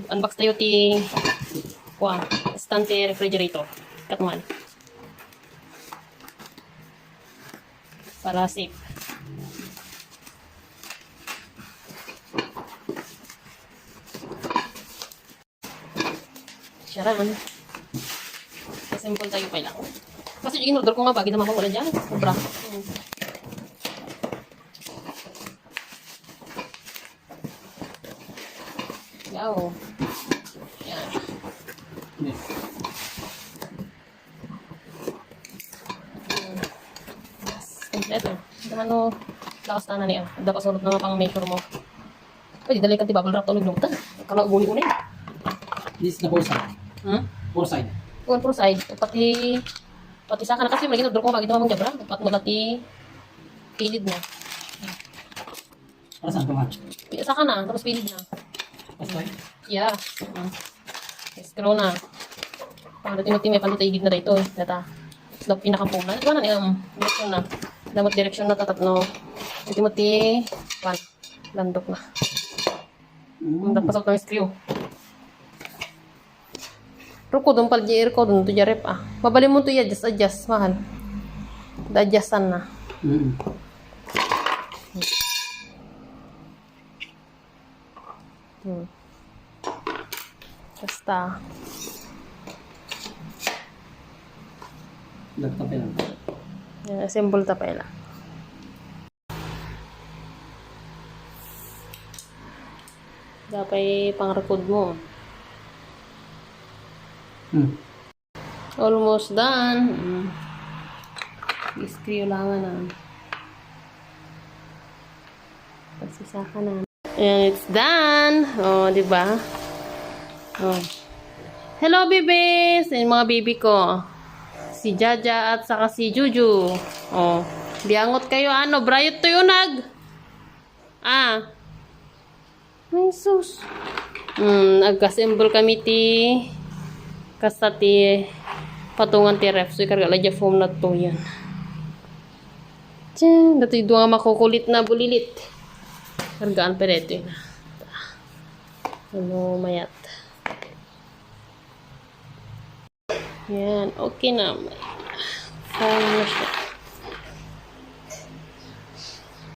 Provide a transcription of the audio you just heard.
Unbox tayo ti stand ti refrigerator. Katman. Para safe. Siyaran. Simple tayo pa lang. Kasi yung in-order ko nga bagay naman wala dyan. Sobra. Yaw. Yan. Kompleto. Naman no, lakas na niya. Dapat sunod na pang measure mo. Pwede dali ka ti bubble wrap tulog lumtan. Kalau uguni-uni. This is the four side. Four side. Puro side. Pati saka na kasi may ginodor ko bagay naman mong jabra. Dapat magati pilid na. Para saan ka man? Saka na, tapos pilid na. Pasay? Yeah. Screw na. Para tinuti may palutay na dito. Data. So, pinakapunan. Ito na niya. Direksyon na. Damot direksyon na tatatno. Timuti. Landok na. Pasok ng screw. Ruko doon pala di ko doon to jarep ah. Babali mo to i-adjust mahal. Da-adjustan na. Basta. Nagtapi lang. Assemble ta pala. Dapat pang-record mo. Almost done. I-screw lang na. Pagsisaka na. Ayan, it's done. Oh, di ba? Oh. Hello, babies! Yung mga baby ko. Si Jaja at saka si Juju. Oh. Biangot kayo, ano? Brayot to yun, Ay, sus. Nag-assemble kami kasati patungan ti ref. So, ikarga lang foam na to yan. Tiyan, dito yung nga makukulit na bulilit. Kargaan pa rin ito. Ano, mayat. Yan, okay na. Foam na siya.